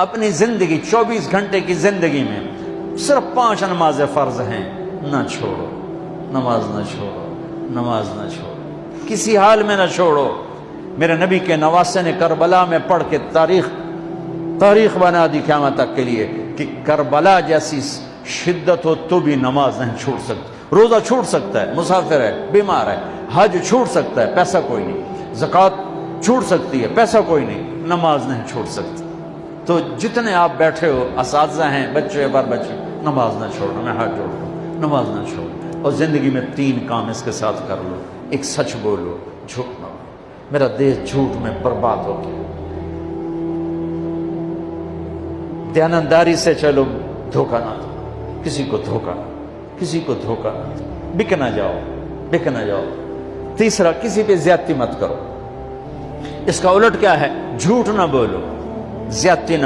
اپنی زندگی 24 گھنٹے کی زندگی میں صرف 5 نماز فرض ہیں، نہ چھوڑو، نماز نہ چھوڑو، نماز نہ چھوڑو، کسی حال میں نہ چھوڑو۔ میرے نبی کے نواسے نے کربلا میں پڑھ کے تاریخ بنا دی قیامت تک کے لیے کہ کربلا جیسی شدت ہو تو بھی نماز نہیں چھوڑ سکتی۔ روزہ چھوٹ سکتا ہے، مسافر ہے، بیمار ہے، حج چھوٹ سکتا ہے، پیسہ کوئی نہیں، زکوٰۃ چھوٹ سکتی ہے، پیسہ کوئی نہیں، نماز نہیں چھوڑ سکتی۔ تو جتنے آپ بیٹھے ہو، اساتذہ ہیں، بچے بار بچے، نماز نہ چھوڑنا، میں ہاتھ جوڑتا ہوں، نماز نہ چھوڑنا۔ اور زندگی میں 3 کام اس کے ساتھ کر لو، ایک سچ بولو، جھوٹ نہ بولو۔ میرا دیش جھوٹ میں برباد ہو گیا۔ دیانتداری سے چلو، دھوکہ نہ دو، کسی کو دھوکہ نہ، کسی کو دھوکہ نہ دو، بک نہ جاؤ، بک نہ جاؤ۔ تیسرا، کسی پہ زیادتی مت کرو۔ اس کا الٹ کیا ہے؟ جھوٹ نہ بولو، زیادتی نہ